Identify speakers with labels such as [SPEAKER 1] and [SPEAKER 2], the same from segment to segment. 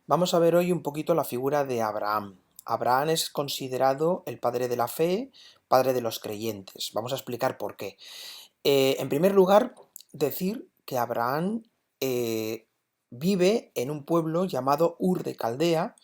[SPEAKER 1] Vamos a ver hoy un poquito la figura de Abraham. Abraham es considerado el padre de la fe, padre de los creyentes. Vamos a explicar por qué. En primer lugar, decir que Abraham eh, vive en un pueblo llamado Ur de Caldea,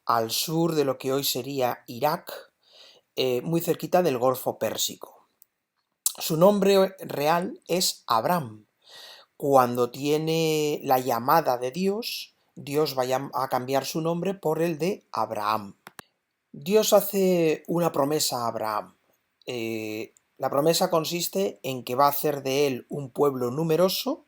[SPEAKER 1] al sur de lo que hoy sería Irak, muy cerquita del Golfo Pérsico. Su nombre real es Abram. Cuando tiene la llamada de Dios, Dios va a cambiar su nombre por el de Abraham. Dios hace una promesa a Abraham. La promesa consiste en que va a hacer de él un pueblo numeroso,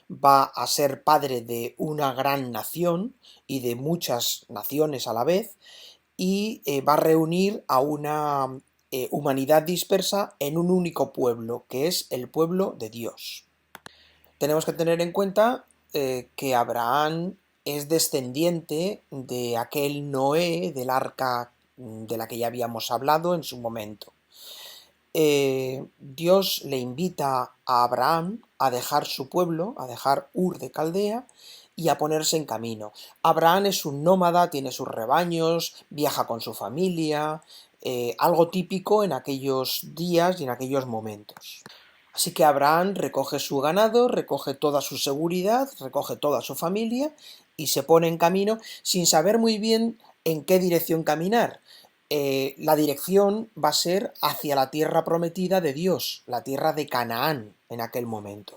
[SPEAKER 1] va a ser padre de una gran nación y de muchas naciones a la vez, y va a reunir a una humanidad dispersa en un único pueblo, que es el pueblo de Dios. Tenemos que tener en cuenta que Abraham es descendiente de aquel Noé del arca de la que ya habíamos hablado en su momento. Dios le invita a Abraham a dejar su pueblo, a dejar Ur de Caldea y a ponerse en camino. Abraham es un nómada, tiene sus rebaños, viaja con su familia, algo típico en aquellos días y en aquellos momentos. Así que Abraham recoge su ganado, recoge toda su seguridad, recoge toda su familia y se pone en camino sin saber muy bien en qué dirección caminar. La dirección va a ser hacia la tierra prometida de Dios, la tierra de Canaán en aquel momento.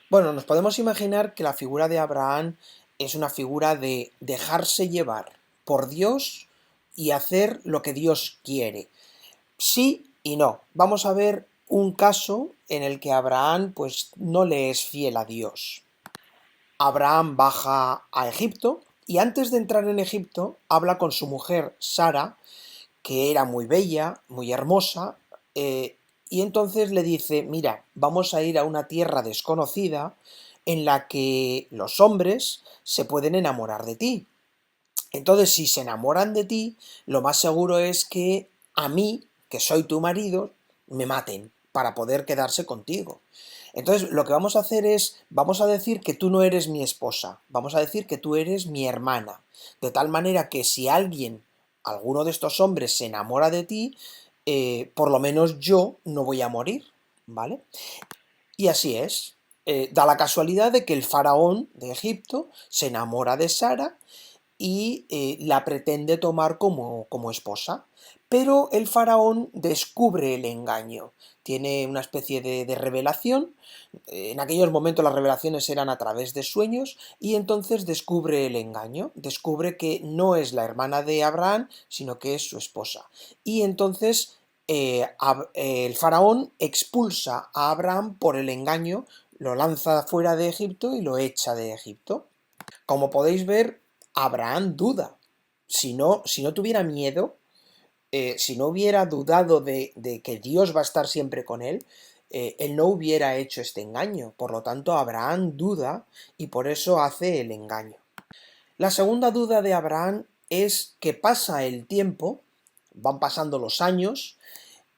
[SPEAKER 1] Bueno, nos podemos imaginar que la figura de Abraham es una figura de dejarse llevar por Dios y hacer lo que Dios quiere. Sí y no. Vamos a ver un caso en el que Abraham pues no le es fiel a Dios. Abraham baja a Egipto y antes de entrar en Egipto habla con su mujer Sara, que era muy bella, muy hermosa, y entonces le dice, mira, vamos a ir a una tierra desconocida en la que los hombres se pueden enamorar de ti. Entonces, si se enamoran de ti, lo más seguro es que a mí, que soy tu marido, me maten para poder quedarse contigo. Entonces, lo que vamos a hacer es, vamos a decir que tú no eres mi esposa, vamos a decir que tú eres mi hermana, de tal manera que si alguien, alguno de estos hombres se enamora de ti, por lo menos yo no voy a morir, ¿vale? Y así es. Da la casualidad de que el faraón de Egipto se enamora de Sara y la pretende tomar como esposa. Pero el faraón descubre el engaño, tiene una especie de revelación, en aquellos momentos las revelaciones eran a través de sueños, y entonces descubre el engaño, descubre que no es la hermana de Abraham, sino que es su esposa. Y entonces el faraón expulsa a Abraham por el engaño, lo lanza fuera de Egipto y lo echa de Egipto. Como podéis ver, Abraham duda. Si no tuviera miedo, si no hubiera dudado de que Dios va a estar siempre con él no hubiera hecho este engaño. Por lo tanto, Abraham duda y por eso hace el engaño. La segunda duda de Abraham es que pasa el tiempo, van pasando los años,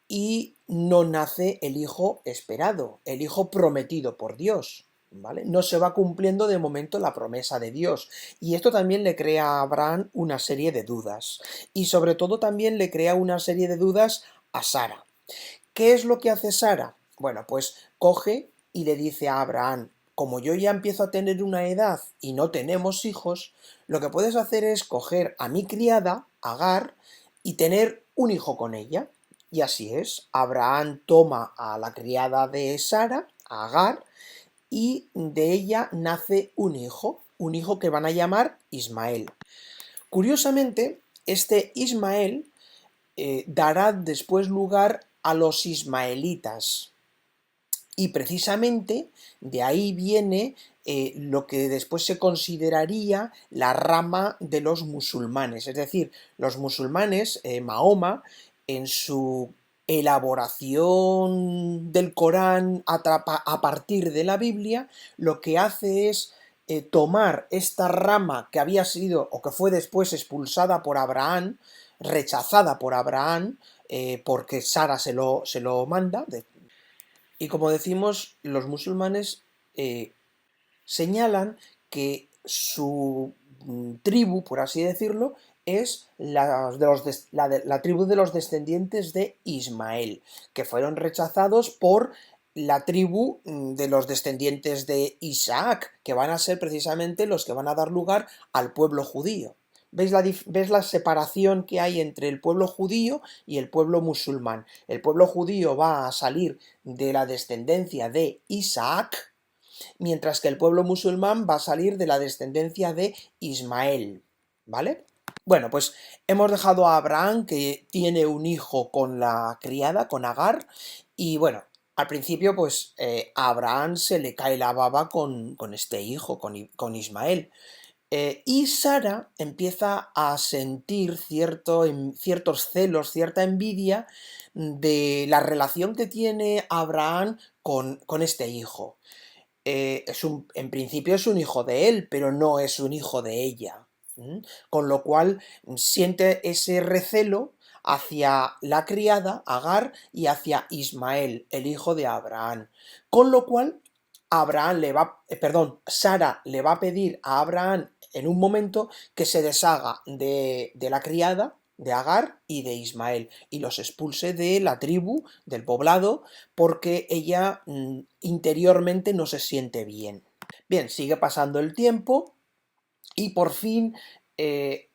[SPEAKER 1] y no nace el hijo esperado, el hijo prometido por Dios, ¿vale? No se va cumpliendo de momento la promesa de Dios. Y esto también le crea a Abraham una serie de dudas. Y sobre todo también le crea una serie de dudas a Sara. ¿Qué es lo que hace Sara? Bueno, pues coge y le dice a Abraham, como yo ya empiezo a tener una edad y no tenemos hijos, lo que puedes hacer es coger a mi criada, Agar, y tener un hijo con ella. Y así es, Abraham toma a la criada de Sara, a Agar, y de ella nace un hijo que van a llamar Ismael. Curiosamente, este Ismael dará después lugar a los ismaelitas. Y precisamente de ahí viene lo que después se consideraría la rama de los musulmanes. Es decir, los musulmanes, Mahoma, en su elaboración del Corán a partir de la Biblia, lo que hace es tomar esta rama que había sido o que fue después expulsada por Abraham, rechazada por Abraham, porque Sara se lo manda, y como decimos, los musulmanes señalan que su tribu, por así decirlo, es la tribu de los descendientes de Ismael, que fueron rechazados por la tribu de los descendientes de Isaac, que van a ser precisamente los que van a dar lugar al pueblo judío. ¿Ves la separación que hay entre el pueblo judío y el pueblo musulmán? El pueblo judío va a salir de la descendencia de Isaac, mientras que el pueblo musulmán va a salir de la descendencia de Ismael, ¿vale? Bueno, pues hemos dejado a Abraham, que tiene un hijo con la criada, con Agar, y bueno, al principio pues a Abraham se le cae la baba con este hijo, con Ismael. Y Sara empieza a sentir ciertos celos, cierta envidia de la relación que tiene Abraham con este hijo. En principio es un hijo de él, pero no es un hijo de ella. Con lo cual siente ese recelo hacia la criada, Agar, y hacia Ismael, el hijo de Abraham. Con lo cual, Sara le va a pedir a Abraham en un momento que se deshaga de la criada, de Agar y de Ismael, y los expulse de la tribu, del poblado, porque ella interiormente no se siente bien. Bien, sigue pasando el tiempo y por fin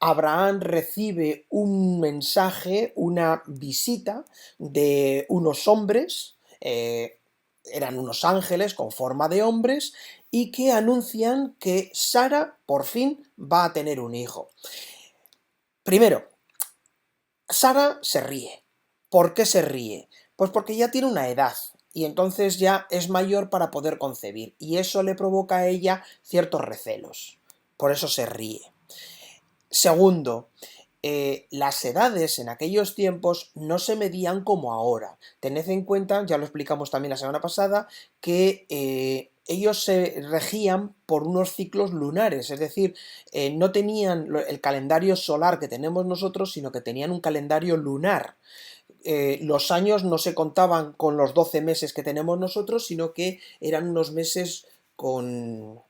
[SPEAKER 1] Abraham recibe un mensaje, una visita de unos hombres, eran unos ángeles con forma de hombres, y que anuncian que Sara por fin va a tener un hijo. Primero, Sara se ríe. ¿Por qué se ríe? Pues porque ya tiene una edad y entonces ya es mayor para poder concebir, y eso le provoca a ella ciertos recelos. Por eso se ríe. Segundo, las edades en aquellos tiempos no se medían como ahora. Tened en cuenta, ya lo explicamos también la semana pasada, que ellos se regían por unos ciclos lunares, es decir, no tenían el calendario solar que tenemos nosotros, sino que tenían un calendario lunar. Los años no se contaban con los 12 meses que tenemos nosotros, sino que eran unos meses con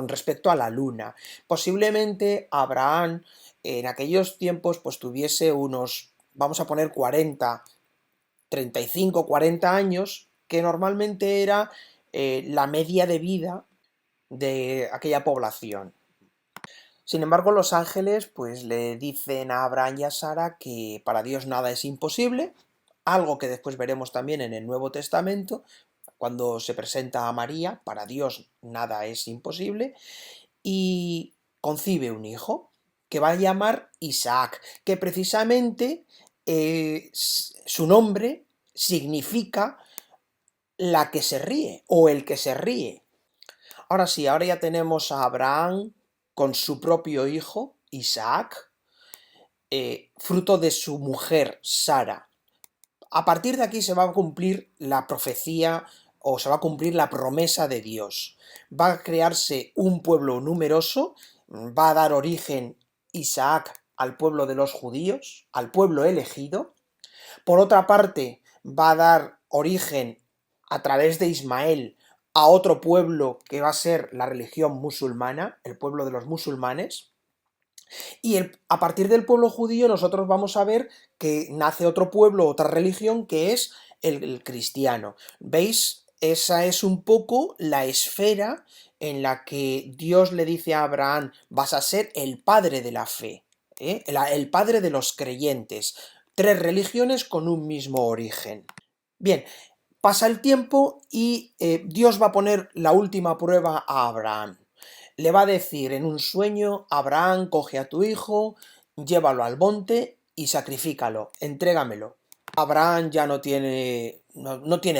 [SPEAKER 1] respecto a la luna. Posiblemente Abraham en aquellos tiempos pues tuviese unos, vamos a poner 40, 35, 40 años, que normalmente era la media de vida de aquella población. Sin embargo, los ángeles pues le dicen a Abraham y a Sara que para Dios nada es imposible, algo que después veremos también en el Nuevo Testamento, cuando se presenta a María, para Dios nada es imposible, y concibe un hijo que va a llamar Isaac, que precisamente su nombre significa la que se ríe o el que se ríe. Ahora sí, ahora ya tenemos a Abraham con su propio hijo, Isaac, fruto de su mujer, Sara. A partir de aquí se va a cumplir la profecía o se va a cumplir la promesa de Dios. Va a crearse un pueblo numeroso, va a dar origen Isaac al pueblo de los judíos, al pueblo elegido. Por otra parte, va a dar origen a través de Ismael a otro pueblo que va a ser la religión musulmana, el pueblo de los musulmanes. Y a partir del pueblo judío nosotros vamos a ver que nace otro pueblo, otra religión, que es el cristiano. ¿Veis? Esa es un poco la esfera en la que Dios le dice a Abraham: vas a ser el padre de la fe, el padre de los creyentes. Tres religiones con un mismo origen. Bien, pasa el tiempo y Dios va a poner la última prueba a Abraham. Le va a decir en un sueño: Abraham, coge a tu hijo, llévalo al monte y sacrifícalo, entrégamelo. Abraham ya no tiene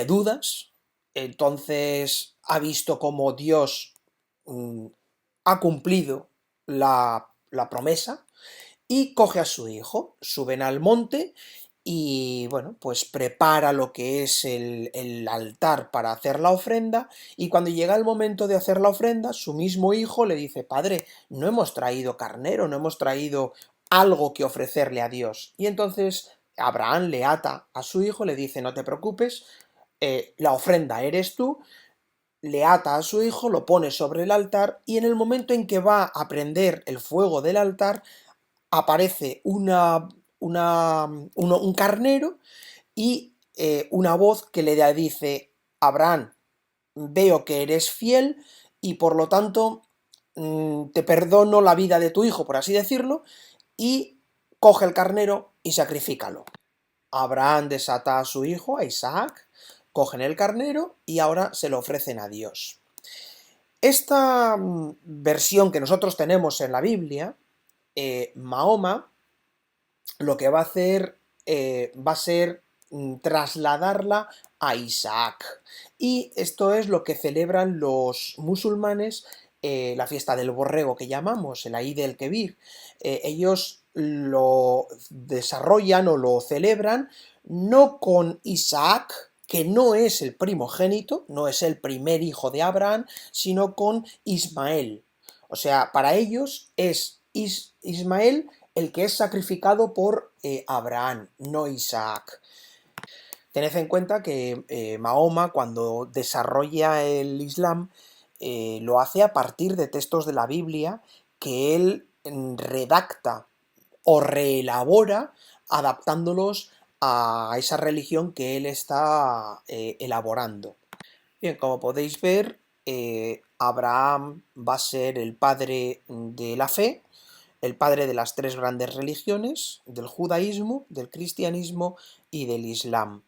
[SPEAKER 1] dudas, entonces ha visto cómo Dios mm, ha cumplido la promesa, y coge a su hijo, suben al monte y bueno, pues prepara lo que es el altar para hacer la ofrenda, y cuando llega el momento de hacer la ofrenda, su mismo hijo le dice: padre, no hemos traído carnero, no hemos traído algo que ofrecerle a Dios. Y entonces Abraham le ata a su hijo, le dice: no te preocupes, la ofrenda eres tú, le ata a su hijo, lo pone sobre el altar y en el momento en que va a prender el fuego del altar, aparece un carnero y una voz que le dice: Abraham, veo que eres fiel y por lo tanto te perdono la vida de tu hijo, por así decirlo, y coge el carnero y sacrifícalo. Abraham desata a su hijo, a Isaac, cogen el carnero y ahora se lo ofrecen a Dios. Esta versión que nosotros tenemos en la Biblia, Mahoma lo que va a hacer va a ser trasladarla a Isaac. Y esto es lo que celebran los musulmanes, la fiesta del borrego que llamamos, el Eid el-Kebir. Ellos lo desarrollan o lo celebran no con Isaac, que no es el primogénito, no es el primer hijo de Abraham, sino con Ismael. O sea, para ellos es Ismael el que es sacrificado por Abraham, no Isaac. Tened en cuenta que Mahoma, cuando desarrolla el Islam, lo hace a partir de textos de la Biblia que él redacta o reelabora adaptándolos a esa religión que él está elaborando. Bien, como podéis ver, Abraham va a ser el padre de la fe, el padre de las tres grandes religiones, del judaísmo, del cristianismo y del islam.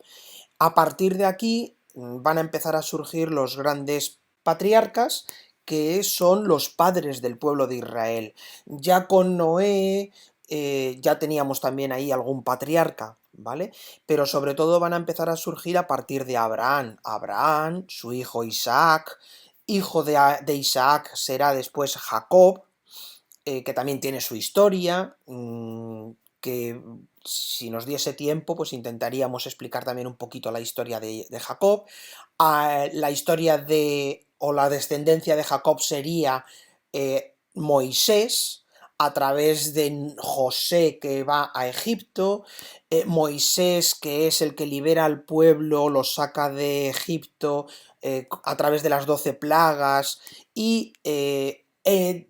[SPEAKER 1] A partir de aquí van a empezar a surgir los grandes patriarcas, que son los padres del pueblo de Israel. Ya con Noé ya teníamos también ahí algún patriarca, ¿vale? Pero sobre todo van a empezar a surgir a partir de Abraham. Abraham, su hijo Isaac, hijo de Isaac será después Jacob, que también tiene su historia, que si nos diese tiempo, pues intentaríamos explicar también un poquito la historia de Jacob. La historia o la descendencia de Jacob sería Moisés, a través de José que va a Egipto, Moisés que es el que libera al pueblo, lo saca de Egipto a través de las 12 plagas y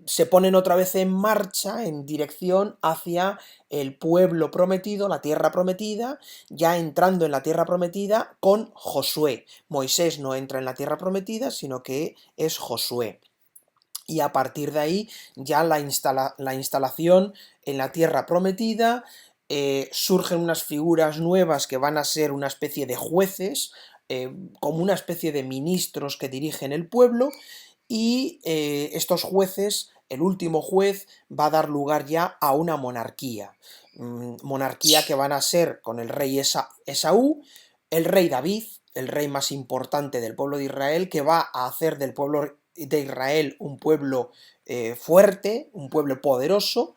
[SPEAKER 1] se ponen otra vez en marcha en dirección hacia el pueblo prometido, la tierra prometida, ya entrando en la tierra prometida con Josué. Moisés no entra en la tierra prometida, sino que es Josué. Y a partir de ahí ya la instalación en la tierra prometida, surgen unas figuras nuevas que van a ser una especie de jueces, como una especie de ministros que dirigen el pueblo, y estos jueces, el último juez, va a dar lugar ya a una monarquía. Monarquía que van a ser con el rey Esaú, el rey David, el rey más importante del pueblo de Israel, que va a hacer del pueblo de Israel un pueblo fuerte, un pueblo poderoso,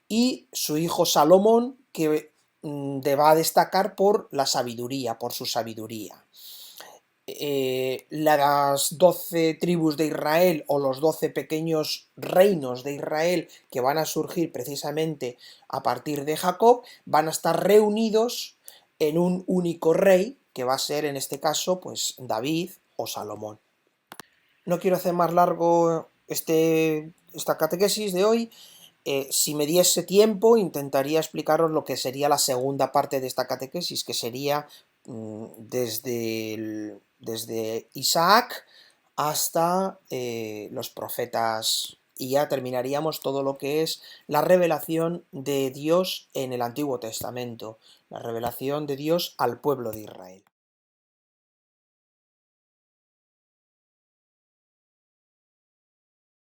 [SPEAKER 1] y su hijo Salomón, que va a destacar por la sabiduría, por su sabiduría. Las 12 tribus de Israel o los 12 pequeños reinos de Israel que van a surgir precisamente a partir de Jacob, van a estar reunidos en un único rey, que va a ser en este caso pues David o Salomón. No quiero hacer más largo esta catequesis de hoy. Si me diese tiempo, intentaría explicaros lo que sería la segunda parte de esta catequesis, que sería desde Isaac hasta los profetas, y ya terminaríamos todo lo que es la revelación de Dios en el Antiguo Testamento, la revelación de Dios al pueblo de Israel.